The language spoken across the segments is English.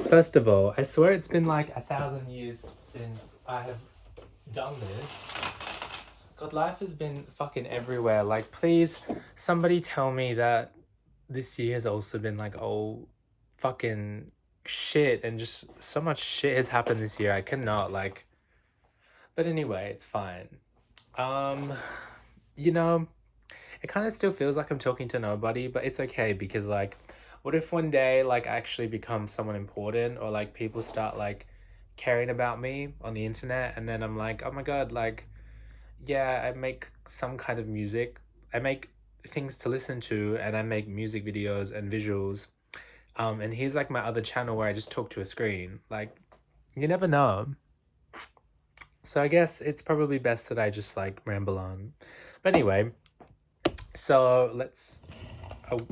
First of all, I swear it's been like 1,000 years since I have done this. God, life has been fucking everywhere. Like, please, somebody tell me that this year has also been like, oh, fucking shit, and just so much shit has happened this year. I cannot, like, but anyway, it's fine. Um, you know, it kind of still feels like I'm talking to nobody, but it's okay because, like, what if one day, like, I actually become someone important, or like people start like caring about me on the internet, and then I'm like, oh my god, like, yeah, I make some kind of music. I make things to listen to, and I make music videos and visuals. And here's like my other channel where I just talk to a screen. Like, you never know. So I guess it's probably best that I just like ramble on. But anyway, so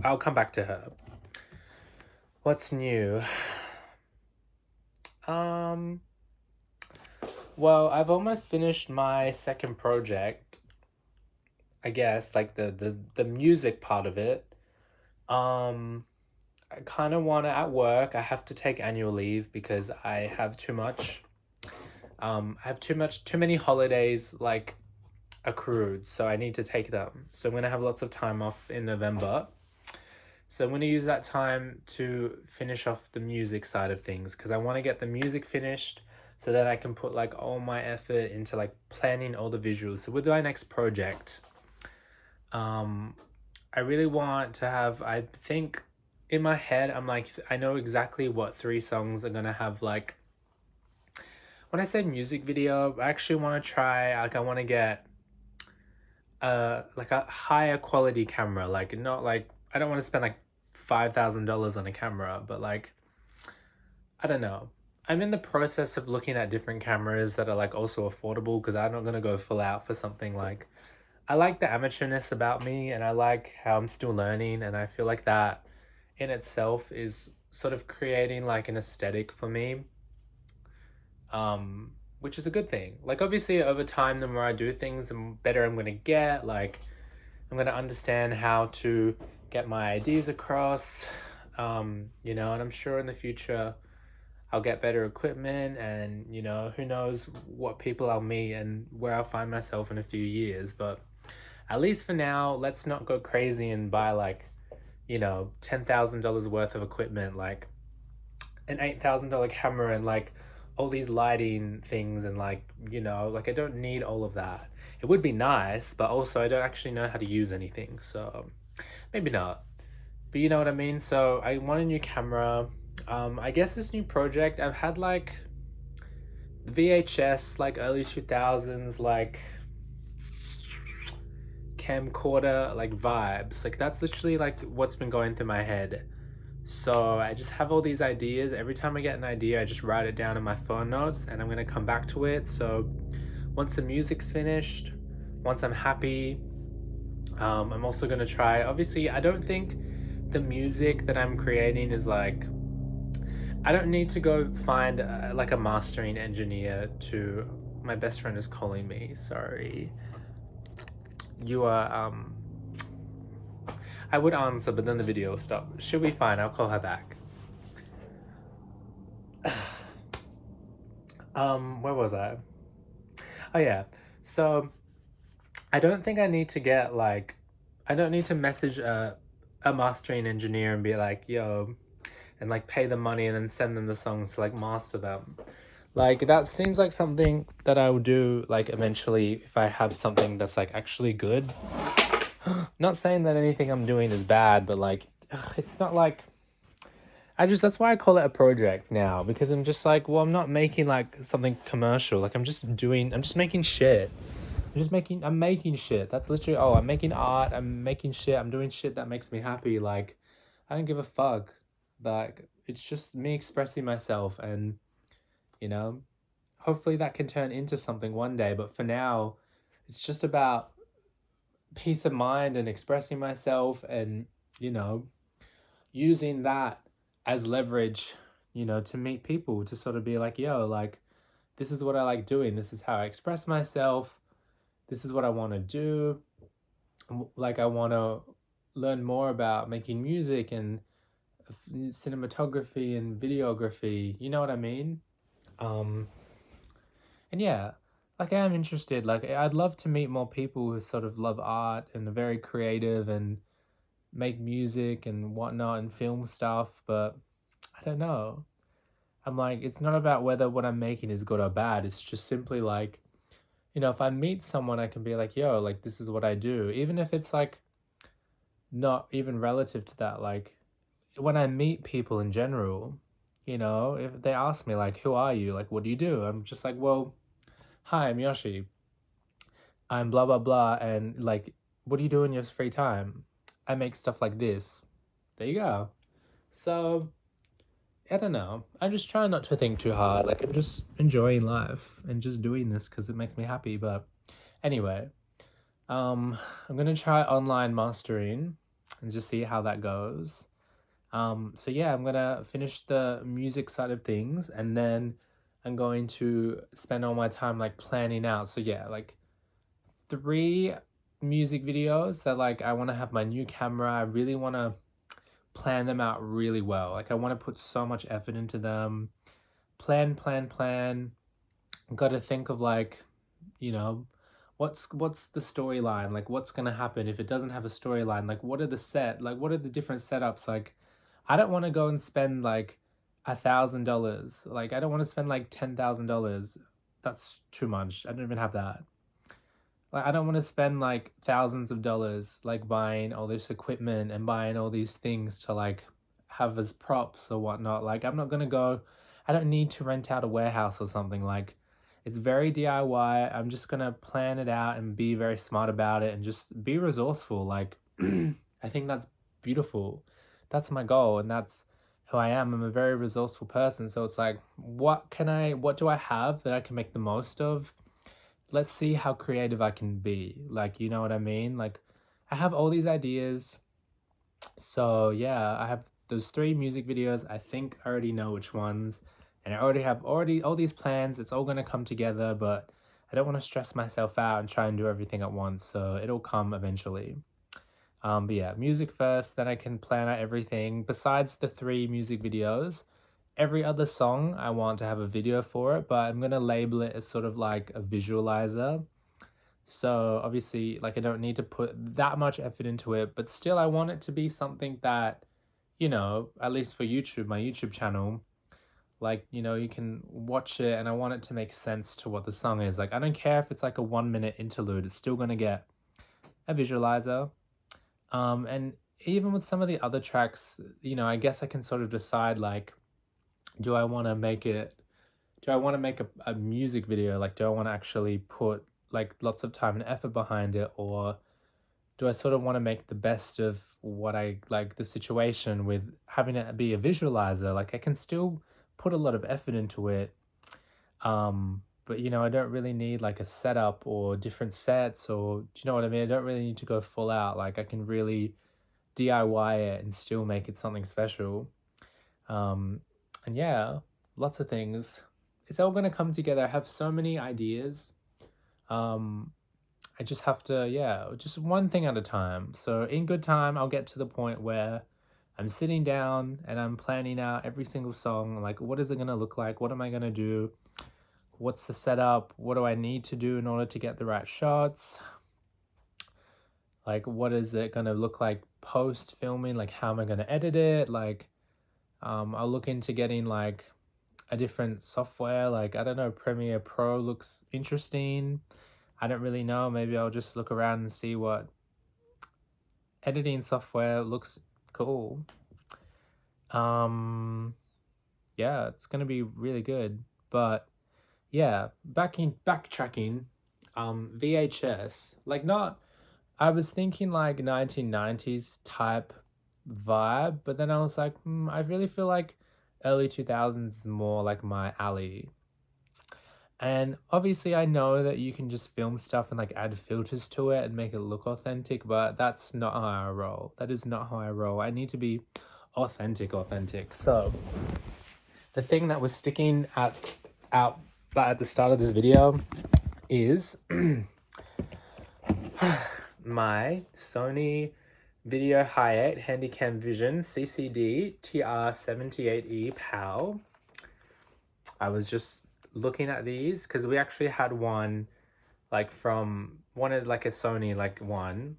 I'll come back to her. What's new? Um, well, I've almost finished my second project. I guess like the music part of it. Um, I kind of want to at work. I have to take annual leave because I have too much. I have too many holidays like accrued, so I need to take them. So I'm gonna have lots of time off in November. So I'm gonna use that time to finish off the music side of things because I want to get the music finished so that I can put like all my effort into like planning all the visuals. So with my next project, um, I really want to have. I think in my head, I'm like, I know exactly what three songs are gonna have like. When I say music video, I actually want to try. Like, I want to get like a higher quality camera. Like, not like I don't want to spend like $5,000 on a camera, but like I don't know. I'm in the process of looking at different cameras that are like also affordable because I'm not gonna go full out for something like I like the amateurness about me, and I like how I'm still learning, and I feel like that in itself is sort of creating like an aesthetic for me, which is a good thing. Like, obviously over time, the more I do things, the better I'm gonna get. Like, I'm gonna understand how to get my ideas across, and I'm sure in the future I'll get better equipment, and who knows what people I'll meet and where I'll find myself in a few years. But at least for now, let's not go crazy and buy like, $10,000 worth of equipment, like an $8,000 camera and like all these lighting things, and like I don't need all of that. It would be nice, but also I don't actually know how to use anything, so maybe not. But you know what I mean? So I want a new camera. I guess this new project, I've had like VHS, like early 2000s, like camcorder, like vibes. Like, that's literally like what's been going through my head. So I just have all these ideas. Every time I get an idea, I just write it down in my phone notes, and I'm gonna come back to it. So once the music's finished, once I'm happy, I'm also gonna try. Obviously, I don't think the music that I'm creating is like, I don't need to go find like a mastering engineer to. My best friend is calling me. Sorry. You are. I would answer, but then the video will stop. She'll be fine. I'll call her back. Where was I? Oh yeah. So I don't think I need to get like. I don't need to message a mastering engineer and be like, yo, and like pay them money and then send them the songs to like master them. Like, that seems like something that I would do like eventually if I have something that's like actually good. Not saying that anything I'm doing is bad, but like it's not like that's why I call it a project now, because I'm just like, well, I'm not making like something commercial. Like, I'm just making shit. I'm making shit. That's literally, oh, I'm making art, I'm making shit, I'm doing shit that makes me happy. Like, I don't give a fuck. Like, it's just me expressing myself, and you know, hopefully that can turn into something one day. But for now, it's just about peace of mind and expressing myself, and you know, using that as leverage, to meet people, to sort of be like, yo, like, this is what I like doing, this is how I express myself, this is what I want to do. Like, I want to learn more about making music and cinematography and videography, you know what I mean? And yeah, like I am interested, like I'd love to meet more people who sort of love art and are very creative and make music and whatnot and film stuff, but I don't know. I'm like, it's not about whether what I'm making is good or bad. It's just simply like, if I meet someone, I can be like, yo, like, this is what I do. Even if it's like not even relative to that. Like, when I meet people in general, if they ask me, like, who are you? Like, what do you do? I'm just like, well, hi, I'm Yoshi. I'm blah, blah, blah. And like, what do you do in your free time? I make stuff like this. There you go. So, I don't know. I just try not to think too hard. Like, I'm just enjoying life and just doing this because it makes me happy. But anyway, I'm gonna try online mastering and just see how that goes. So yeah, I'm gonna finish the music side of things and then I'm going to spend all my time like planning out. So yeah, like 3 music videos that like I want to have my new camera. I really want to plan them out really well. Like I want to put so much effort into them. Plan. Got to think of like, you know, what's the storyline? Like what's gonna happen if it doesn't have a storyline? Like what are the different setups? Like I don't want to go and spend like $1,000. Like I don't want to spend like $10,000. That's too much. I don't even have that. Like I don't want to spend like thousands of dollars like buying all this equipment and buying all these things to like have as props or whatnot. Like I'm not gonna go. I don't need to rent out a warehouse or something. Like it's very DIY. I'm just gonna plan it out and be very smart about it and just be resourceful. Like I think that's beautiful. That's my goal and that's who I am. I'm a very resourceful person. So it's like what do I have that I can make the most of? Let's see how creative I can be. Like, you know what I mean? Like, I have all these ideas. So, yeah, I have those 3 music videos. I think I already know which ones. And I already have all these plans. It's all going to come together, but I don't want to stress myself out and try and do everything at once. So, it'll come eventually. But yeah, music first, then I can plan out everything. Besides the 3 music videos, every other song I want to have a video for it, but I'm going to label it as sort of like a visualizer. So obviously, like I don't need to put that much effort into it, but still I want it to be something that, at least for YouTube, my YouTube channel, like, you can watch it and I want it to make sense to what the song is. Like I don't care if it's like a 1-minute interlude, it's still going to get a visualizer. And even with some of the other tracks, I guess I can sort of decide like, do I want to make a music video? Like, do I want to actually put like lots of time and effort behind it? Or do I sort of want to make the best of what I like the situation with having it be a visualizer? Like I can still put a lot of effort into it. But I don't really need like a setup or different sets or do you know what I mean? I don't really need to go full out. Like I can really DIY it and still make it something special. And yeah, lots of things. It's all going to come together. I have so many ideas. I just have to, just one thing at a time. So in good time, I'll get to the point where I'm sitting down and I'm planning out every single song. Like, what is it going to look like? What am I going to do? What's the setup? What do I need to do in order to get the right shots? Like, what is it going to look like post filming? Like, how am I going to edit it? Like, I'll look into getting like a different software. Like, I don't know, Premiere Pro looks interesting. I don't really know. Maybe I'll just look around and see what editing software looks cool. Yeah, it's gonna be really good. But yeah, backtracking, VHS, like not, I was thinking like 1990s type vibe, but then I was like, I really feel like early 2000s is more like my alley. And obviously I know that you can just film stuff and like add filters to it and make it look authentic, but that's not how I roll. That is not how I roll. I need to be authentic. So the thing that was sticking out at the start of this video is my Sony Video hi8 Handycam Vision CCD TR78E PAL. I was just looking at these because we actually had one like from one of like a Sony like one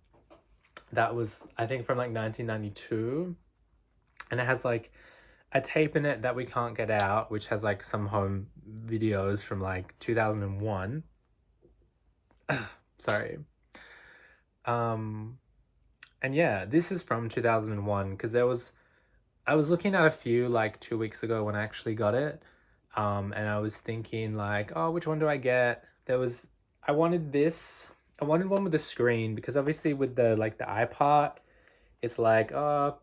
that was I think from like 1992, and it has like a tape in it that we can't get out, which has like some home videos from like 2001. Sorry. And yeah, this is from 2001 because I was looking at a few like 2 weeks ago when I actually got it. And I was thinking like, oh, which one do I get? I wanted this. I wanted one with a screen because obviously with the like the iPod, it's like, oh,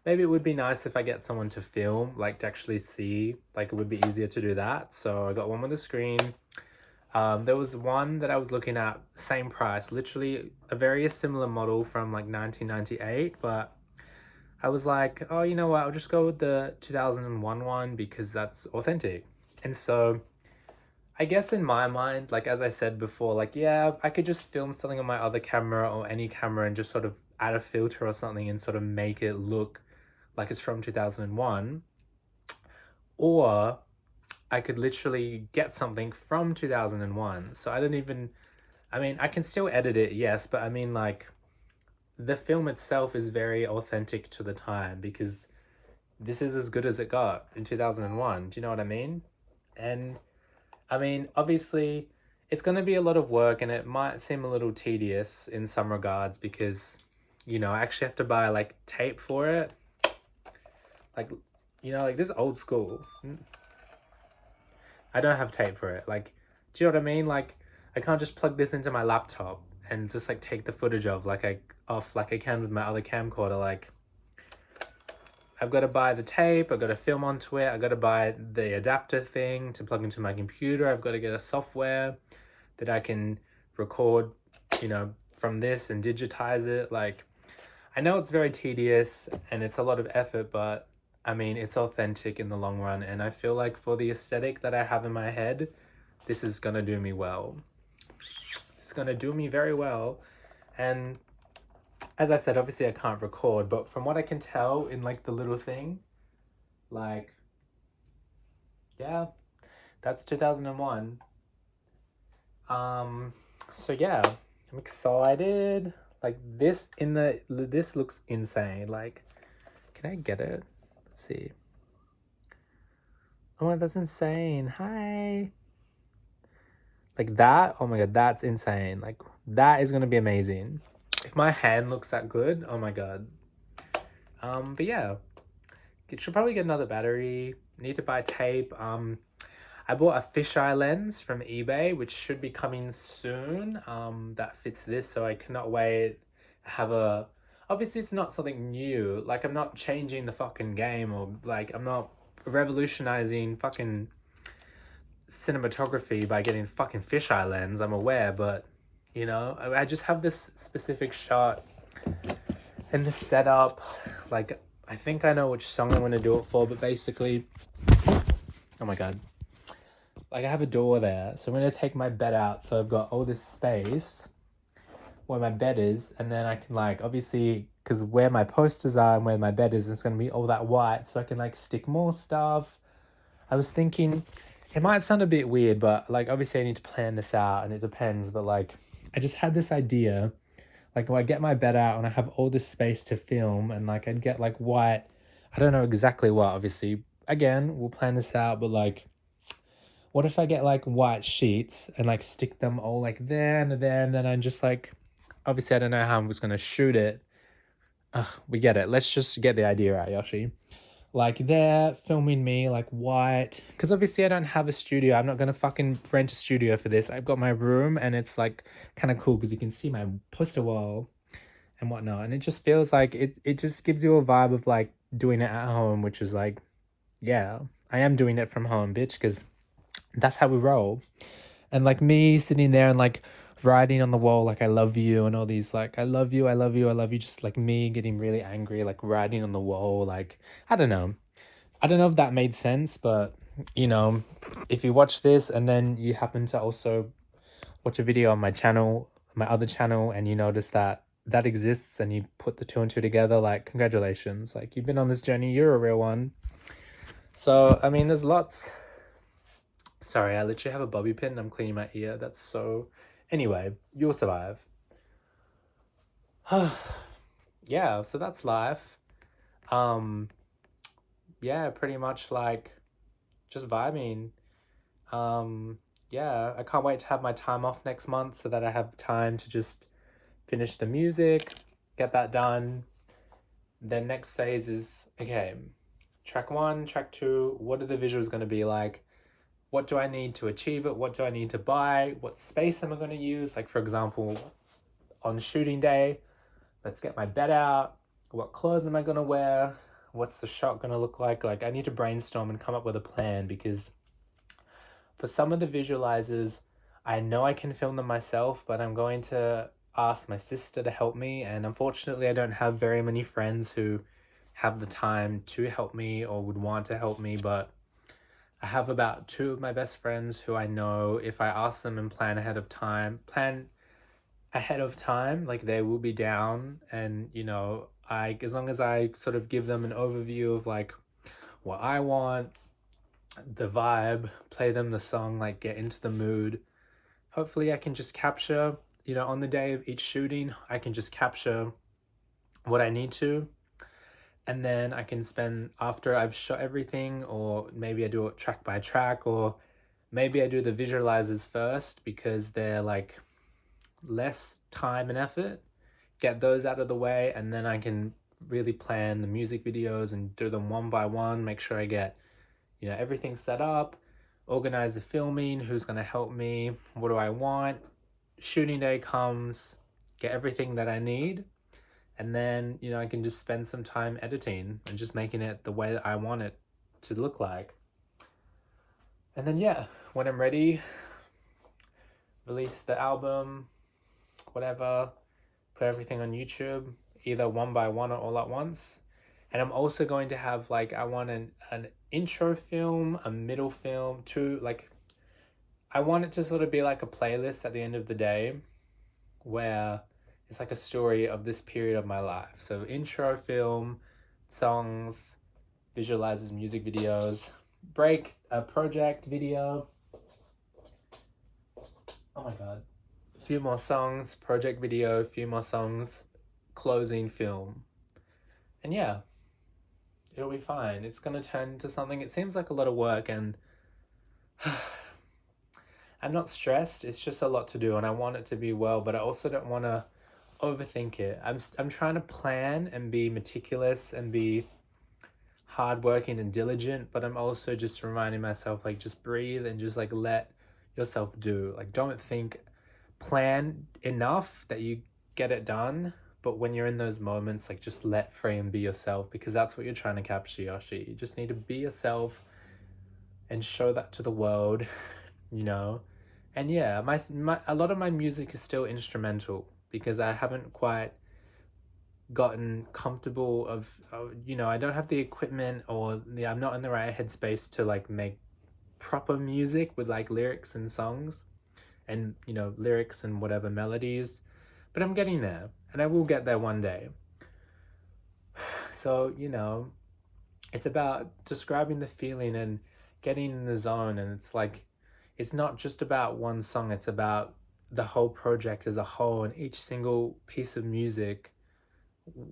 maybe it would be nice if I get someone to film, like to actually see, like it would be easier to do that. So I got one with a screen. There was one that I was looking at, same price, literally a very similar model from like 1998, but I was like, oh, you know what, I'll just go with the 2001 one because that's authentic. And so I guess in my mind, like as I said before, like, yeah, I could just film something on my other camera or any camera and just sort of add a filter or something and sort of make it look like it's from 2001. Or I could literally get something from 2001. So I don't even, I mean, I can still edit it, yes, but I mean, like, the film itself is very authentic to the time because this is as good as it got in 2001. Do you know what I mean? And I mean, obviously, it's going to be a lot of work and it might seem a little tedious in some regards because, you know, I actually have to buy like tape for it. Like, you know, like this is old school. I don't have tape for it. Like, do you know what I mean? Like, I can't just plug this into my laptop and just like take the footage of like I can with my other camcorder. Like, I've got to buy the tape, I've got to film onto it, I've got to buy the adapter thing to plug into my computer, I've got to get a software that I can record, you know, from this and digitize it. Like, I know it's very tedious and it's a lot of effort, but I mean, it's authentic in the long run. And I feel like for the aesthetic that I have in my head, this is gonna do me well. It's gonna do me very well. And as I said, obviously I can't record, but from what I can tell in like the little thing, like, yeah, that's 2001. So yeah, I'm excited. Like this looks insane. Like, can I get it? Let's see. Oh, that's insane. Hi. Like that, oh my god, that's insane. Like, that is gonna be amazing. If my hand looks that good, oh my god. But yeah, should probably get another battery. Need to buy tape. I bought a fisheye lens from eBay, which should be coming soon. That fits this, so I cannot wait. Obviously it's not something new. Like, I'm not changing the fucking game, or like I'm not revolutionizing fucking cinematography by getting fucking fisheye lens. I'm aware, but you know, I just have this specific shot and the setup. Like, I think I know which song I'm gonna do it for, but basically, oh my god, like I have a door there, so I'm gonna take my bed out, so I've got all this space where my bed is, and then I can like, obviously, because where my posters are and where my bed is, it's gonna be all that white, so I can like stick more stuff. I was thinking, it might sound a bit weird, but like obviously I need to plan this out and it depends, but like I just had this idea, like when I get my bed out and I have all this space to film, and like I'd get like white, I don't know exactly what, obviously, again, we'll plan this out, but like, what if I get like white sheets and like stick them all like there and there, and then I'm just like, obviously I don't know how I'm just gonna shoot it. We get it. Let's just get the idea out, Yoshi. Like, they're filming me like white, because obviously I don't have a studio. I'm not gonna fucking rent a studio for this. I've got my room and it's like kind of cool because you can see my poster wall and whatnot, and it just feels like it just gives you a vibe of like doing it at home, which is like, yeah, I am doing it from home, bitch, because that's how we roll. And like me sitting there and like writing on the wall like I love you and all these like I love you, I love you, I love you, just like me getting really angry, like writing on the wall. Like, I don't know if that made sense, but you know, if you watch this and then you happen to also watch a video on my channel, my other channel, and you notice that that exists and you put the two and two together, like, congratulations. Like, you've been on this journey, you're a real one. So, I mean, there's lots. Sorry, I literally have a bobby pin and I'm cleaning my ear. That's so. Anyway, you'll survive. Yeah, so that's life. Yeah, pretty much like just vibing. Yeah, I can't wait to have my time off next month so that I have time to just finish the music, get that done. Then next phase is, okay, track 1, track 2, what are the visuals going to be like? What do I need to achieve it? What do I need to buy? What space am I going to use? Like, for example, on shooting day, let's get my bed out. What clothes am I going to wear? What's the shot going to look like? Like, I need to brainstorm and come up with a plan, because for some of the visualizers, I know I can film them myself, but I'm going to ask my sister to help me. And unfortunately, I don't have very many friends who have the time to help me or would want to help me. But I have about 2 of my best friends who I know if I ask them and plan ahead of time, like, they will be down. And, you know, as long as I sort of give them an overview of like what I want, the vibe, play them the song, like get into the mood. Hopefully I can just capture, you know, on the day of each shooting, I can just capture what I need to. And then I can spend, after I've shot everything, or maybe I do it track by track, or maybe I do the visualizers first because they're like less time and effort. Get those out of the way, and then I can really plan the music videos and do them one by one, make sure I get, you know, everything set up, organize the filming, who's going to help me, what do I want. Shooting day comes, get everything that I need, and then, you know, I can just spend some time editing and just making it the way that I want it to look like. And then, yeah, when I'm ready, release the album, whatever, put everything on YouTube, either one by one or all at once. And I'm also going to have, like, I want an intro film, a middle film, like, I want it to sort of be like a playlist at the end of the day where it's like a story of this period of my life. So intro film, songs, visualizes, music videos, break, a project video. Oh my God. A few more songs, project video, a few more songs, closing film. And yeah, it'll be fine. It's going to turn into something. It seems like a lot of work, and I'm not stressed. It's just a lot to do, and I want it to be well, but I also don't want to overthink it. I'm trying to plan and be meticulous and be hardworking and diligent, but I'm also just reminding myself, like, just breathe and just like let yourself do. Like, don't think, plan enough that you get it done. But when you're in those moments, like, just let free and be yourself, because that's what you're trying to capture, Yoshi. You just need to be yourself and show that to the world, you know? And yeah, a lot of my music is still instrumental because I haven't quite gotten comfortable you know, I don't have the equipment, or I'm not in the right headspace to like make proper music with like lyrics and songs and, you know, lyrics and whatever melodies. But I'm getting there, and I will get there one day. So, you know, it's about describing the feeling and getting in the zone. And it's like, it's not just about one song, it's about the whole project as a whole, and each single piece of music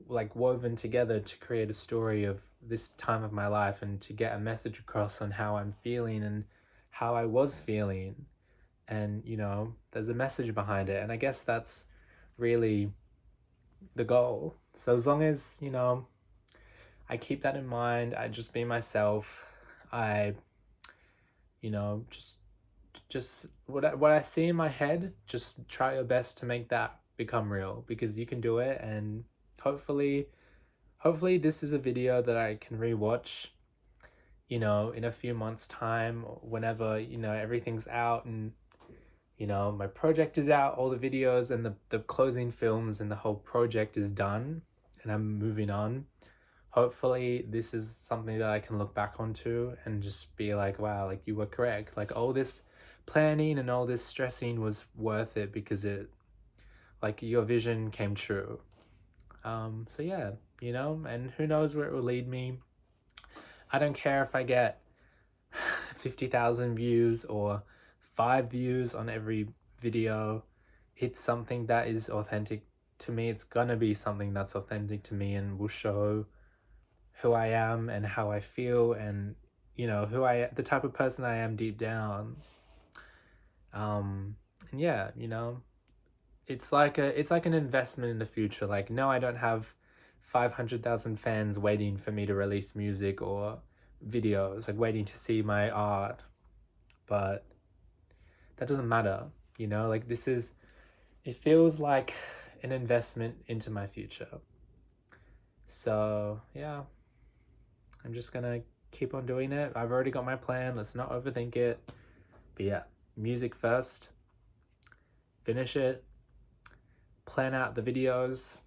like woven together to create a story of this time of my life, and to get a message across on how I'm feeling and how I was feeling. And, you know, there's a message behind it, and I guess that's really the goal. So as long as, you know, I keep that in mind, I just be myself, I, you know, just what I see in my head, just try your best to make that become real, because you can do it. And hopefully this is a video that I can rewatch, you know, in a few months time, whenever, you know, everything's out and, you know, my project is out, all the videos and the closing films and the whole project is done and I'm moving on. Hopefully this is something that I can look back onto and just be like, wow, like, you were correct. Like, all this planning and all this stressing was worth it, because it, like your vision came true. So yeah, you know, and who knows where it will lead me. I don't care if I get 50,000 views or 5 views on every video. It's something that is authentic to me. It's gonna be something that's authentic to me and will show who I am and how I feel, and you know, the type of person I am deep down. And yeah, you know, it's like an investment in the future. Like, no, I don't have 500,000 fans waiting for me to release music or videos, like waiting to see my art, but that doesn't matter, you know. Like, it feels like an investment into my future. So yeah, I'm just gonna keep on doing it. I've already got my plan. Let's not overthink it. But yeah, music first, finish it, plan out the videos,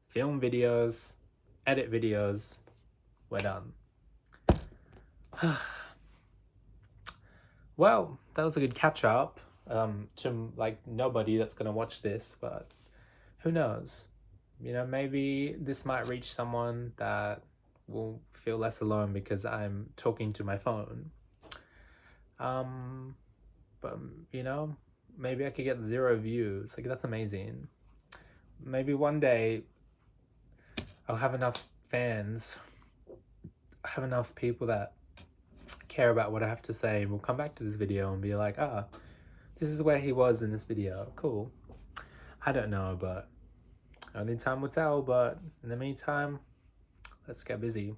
film videos, edit videos. We're done. Well, that was a good catch up. To like nobody that's gonna watch this, but who knows? You know, maybe this might reach someone that will feel less alone because I'm talking to my phone. But you know, maybe I could get 0 views. Like, that's amazing. Maybe one day I'll have enough fans, have enough people that care about what I have to say, and will come back to this video and be like, this is where he was in this video. Cool. I don't know, but only time will tell. But in the meantime, let's get busy.